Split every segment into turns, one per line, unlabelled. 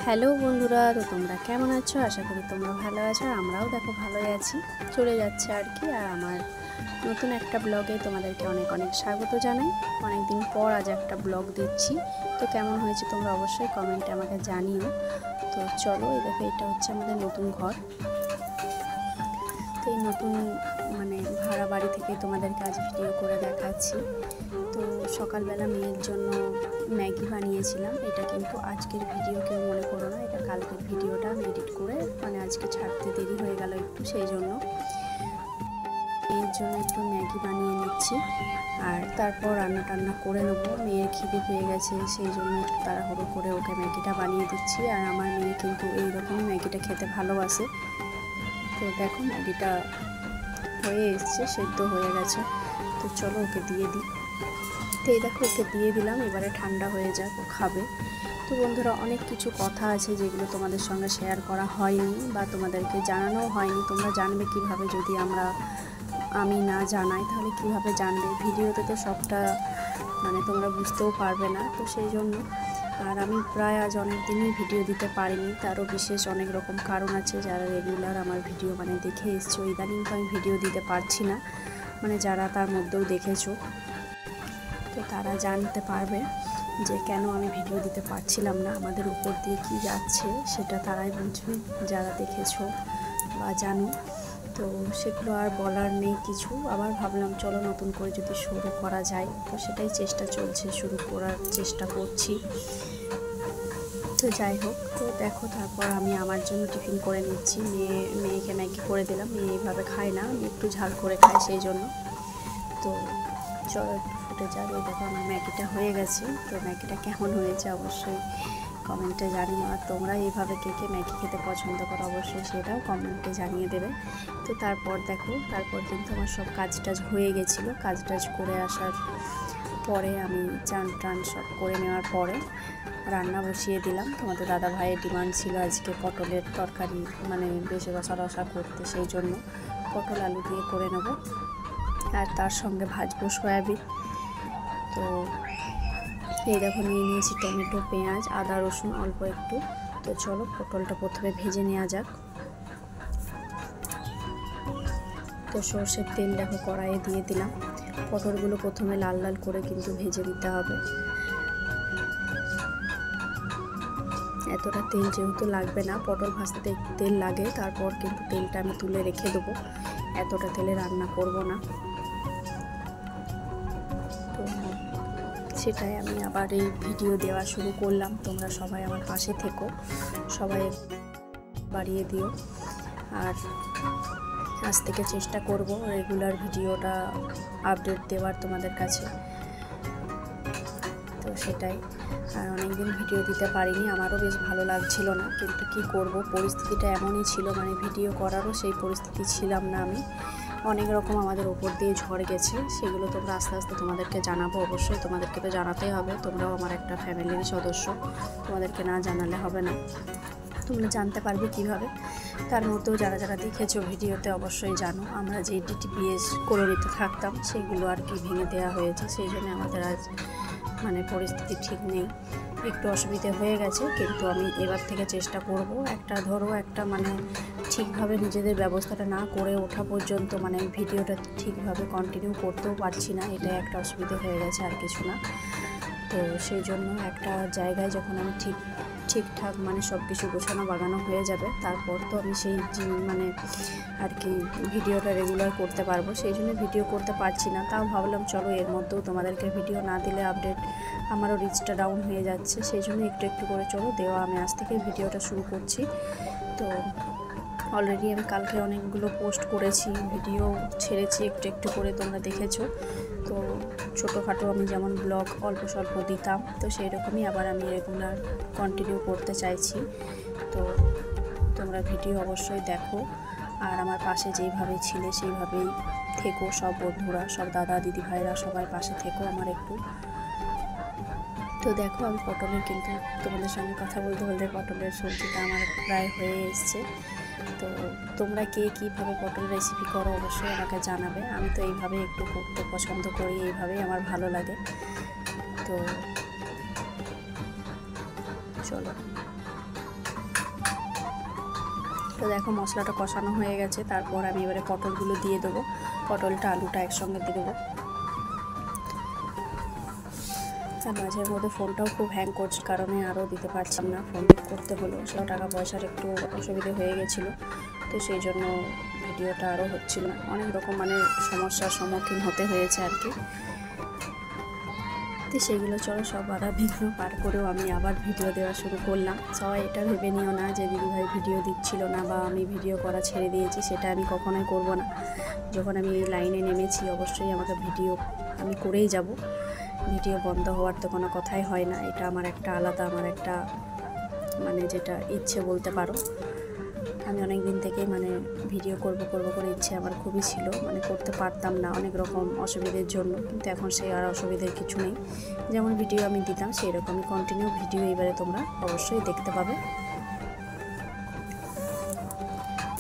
Hello বন্ধুরা, তো তোমরা কেমন আছো? আশা করি তোমরা ভালো আছো। আমরাও দেখো ভালোই আছি, চলে যাচ্ছে আর কি। আর আমার নতুন একটা ব্লগে তোমাদেরকে অনেক অনেক স্বাগত জানাই। অনেক দিন পর আজ একটা ব্লগ দিচ্ছি, তো কেমন হয়েছে তোমরা অবশ্যই কমেন্টে আমাকে জানিও। তো চলো, এই দেখো এটা হচ্ছে আমাদের নতুন ঘর। তো এই নতুন ভাড়া বাড়ি থেকে তোমাদেরকে আজ ভিডিও করে দেখাচ্ছি। তো সকালবেলা মেয়ের জন্য ম্যাগি বানিয়েছিলাম। এটা কিন্তু আজকের ভিডিও, কেউ মনে করো না, এটা কালকের ভিডিওটা আমি এডিট করে আজকে ছাড়তে দেরি হয়ে গেল একটু, সেই জন্য মেয়ের জন্য একটু ম্যাগি বানিয়ে নিচ্ছি। আর তারপর রান্না টান্না করে নেবো। মেয়ের খিদে পেয়ে গেছে, সেই জন্য একটু তাড়াহুড়ো করে ওকে ম্যাগিটা বানিয়ে দিচ্ছি। আর আমার মেয়ে কিন্তু এইরকমই ম্যাগিটা খেতে ভালোবাসে। তো দেখো ম্যাগিটা হয়ে এসছে, সেদ্ধ হয়ে গেছে। তো চলো ওকে দিয়ে দিই। তো এই দেখো ওকে দিয়ে দিলাম, এবারে ঠান্ডা হয়ে যাক, ও খাবে। তো বন্ধুরা, অনেক কিছু কথা আছে যেগুলো তোমাদের সঙ্গে শেয়ার করা হয়নি বা তোমাদেরকে জানানোও হয়নি। তোমরা জানবে কিভাবে? যদি আমি না জানাই তাহলে কিভাবে জানবে? ভিডিওতে তো সবটা তোমরা বুঝতেও পারবে না। তো সেই জন্য আর আমি প্রায় আজ অনেক দিনই ভিডিও দিতে পারিনি। তারও বিশেষ অনেক রকম কারণ আছে। যারা রেগুলার আমার ভিডিও দেখে এসছো, ইদানিং তো আমি ভিডিও দিতে পারছি না। যারা তার মধ্যেও দেখেছো, তো তারা জানতে পারবে যে কেন আমি ভিডিও দিতে পারছিলাম না। আমাদের উপর দিয়ে কি যাচ্ছে সেটা তারাই বুঝবে, যারা দেখেছো বা জানো। তো সেগুলো আর বলার নেই কিছু। আবার ভাবলাম চলো নতুন করে যদি শুরু করা যায়, তো সেটাই চেষ্টা চলছে, শুরু করার চেষ্টা করছি। তো যাই হোক, তো দেখো তারপর আমি আমার জন্য টিফিন করে নিচ্ছি। মেয়েকে ম্যাগি করে দিলাম। মেয়ে এইভাবে খায় না, আমি একটু ঝাল করে খাই, সেই জন্য। তো চলো একটু ফুটে যাবে। দেখো আমার ম্যাগিটা হয়ে গেছে। তো ম্যাগিটা কেমন হয়েছে অবশ্যই কমেন্টে জানিও। আর তোমরা এইভাবে কে কে ম্যাগি খেতে পছন্দ করো অবশ্যই সেটাও কমেন্টে জানিয়ে দেবে। তো তারপর দেখো, তারপর কিন্তু আমার সব কাজ টাজ হয়ে গেছিলো। কাজ টাজ করে আসার পরে আমি চান টান সব করে নেওয়ার পরে রান্না বসিয়ে দিলাম। তোমাদের দাদা ভাইয়ের ডিমান্ড ছিল আজকে পটলের তরকারি, বেশি রসা করতে, সেই জন্য পটল আলু দিয়ে করে নেব। আর তার সঙ্গে ভাজবো সয়াবিন। তো এই দেখো নিয়ে নিয়েছি টমেটো, পেঁয়াজ, আদা, রসুন অল্প একটু। তো চলো পটলটা প্রথমে ভেজে নেওয়া যাক। তো সর্ষের তেল দেখো কড়াইয়ে দিয়ে দিলাম। পটলগুলো প্রথমে লাল লাল করে কিন্তু ভেজে নিতে হবে। এতটা তেল যেহেতু লাগবে না, পটল ভাজতে তেল লাগে, তারপর কিন্তু তেলটা আমি তুলে রেখে দেবো। এতটা তেলে রান্না করব না। তো সেটাই আমি আবার এই ভিডিও দেওয়া শুরু করলাম। তোমরা সবাই আমার পাশে থেকো, সবাই বাড়িয়ে দিও। আর আজ থেকে চেষ্টা করব রেগুলার ভিডিওটা আপডেট দেওয়ার তোমাদের কাছে। তো সেটাই। আর অনেকদিন ভিডিও দিতে পারিনি, আমারও বেশ ভালো লাগছিল না, কিন্তু কি করব, পরিস্থিতিটা এমনই ছিল। ভিডিও করারও সেই পরিস্থিতি ছিলাম না আমি। অনেক রকম আমাদের ওপর দিয়ে ঝড় গেছে, সেগুলো তোমরা আস্তে আস্তে তোমাদেরকে জানাবো। অবশ্যই তোমাদেরকে তো জানাতেই হবে, তোমরাও আমার একটা ফ্যামিলির সদস্য, তোমাদেরকে না জানালে হবে না। তোমরা জানতে পারবে কিভাবে? তার মধ্যেও যারা যারা দেখেছো ভিডিওতে অবশ্যই জানো, আমরা যে ডিটিপিএস কলোনিতে থাকতাম সেগুলো আর কি ভেঙে দেওয়া হয়েছে। সেই জন্য আমাদের আজ পরিস্থিতি ঠিক নেই, একটু অসুবিধে হয়ে গেছে। কিন্তু আমি এবার থেকে চেষ্টা করব, একটা ঠিকভাবে নিজেদের ব্যবস্থাটা না করে ওঠা পর্যন্ত ভিডিওটা ঠিকভাবে কন্টিনিউ করতেও পারছি না। এটা একটা অসুবিধে হয়ে গেছে, আর কিছু না। তো সেই জন্য একটা জায়গায় যখন আমি ঠিকঠাক সব কিছু গোছানো বাগানো হয়ে যাবে, তারপর তো আমি সেই আর কি ভিডিওটা রেগুলার করতে পারবো। সেই জন্য ভিডিও করতে পারছি না। তাও ভাবলাম চলো এর মধ্যেও তোমাদেরকে ভিডিও না দিলে আপডেট, আমারও রিচটা ডাউন হয়ে যাচ্ছে। সেই জন্য একটু একটু করে চলো দেওয়া আমি আজ থেকে ভিডিওটা শুরু করছি। তো অলরেডি আমি কালকে অনেকগুলো পোস্ট করেছি, ভিডিও ছেড়েছি একটু একটু করে, তোমরা দেখেছো। তো ছোটোখাটো আমি যেমন ব্লগ অল্প স্বল্প দিতাম, তো সেই রকমই আবার আমি রেগুলার কন্টিনিউ করতে চাইছি। তো তোমরা ভিডিও অবশ্যই দেখো, আর আমার পাশে যেইভাবে ছিলে সেইভাবেই থেকো। সব বন্ধুরা, সব দাদা দিদি ভাইরা সবাই পাশে থেকো আমার একটু। তো দেখো আমি পটলের কিন্তু তোমাদের সঙ্গে কথা বলতে বলতে পটলের সবজিটা আমার প্রায় হয়ে এসছে। তো তোমরা কে কীভাবে পটল রেসিপি করো অবশ্যই আমাকে জানাবে। আমি তো এইভাবে একটু করতে পছন্দ করি, এইভাবেই আমার ভালো লাগে। তো চলো তো দেখো মশলাটা কষানো হয়ে গেছে, তারপর আমি এবারে পটলগুলো দিয়ে দেবো। পটলটা আলুটা একসঙ্গে দিয়ে দেবো। আর মাঝের মধ্যে ফোনটাও খুব হ্যাং করছে কারণে আরও দিতে পারছিলাম না, ফোন করতে হলো। সেটাও টাকা পয়সার একটু অসুবিধে হয়ে গেছিলো, তো সেই জন্য ভিডিওটা আরও হচ্ছিল না। অনেক রকম সমস্যার সম্মুখীন হতে হয়েছে আর কি। তো সেগুলো চলো সব বাধা বিঘ্ন পার করেও আমি আবার ভিডিও দেওয়া শুরু করলাম। সবাই এটা ভেবে নিও না যে দিদিভাই ভিডিও দিচ্ছিল না বা আমি ভিডিও করা ছেড়ে দিয়েছি, সেটা আমি কখনোই করব না। যখন আমি এই লাইনে নেমেছি অবশ্যই আমাকে ভিডিও আমি করেই যাব। ভিডিও বন্ধ হওয়ার তো কোনো কথাই হয় না। এটা আমার একটা আলাদা, আমার একটা যেটা ইচ্ছে বলতে পারো। আমি অনেক দিন থেকেই ভিডিও করব করে ইচ্ছে আমার খুবই ছিল, করতে পারতাম না অনেক রকম অসুবিধার জন্য। কিন্তু এখন সেই আর অসুবিধার কিছু নেই। যেমন ভিডিও আমি দিতাম সেই রকমই কন্টিনিউ ভিডিও এবারে তোমরা অবশ্যই দেখতে পাবে।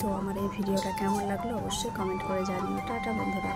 তো আমার এই ভিডিওটা কেমন লাগলো অবশ্যই কমেন্ট করে জানিও। টাটা বন্ধুরা।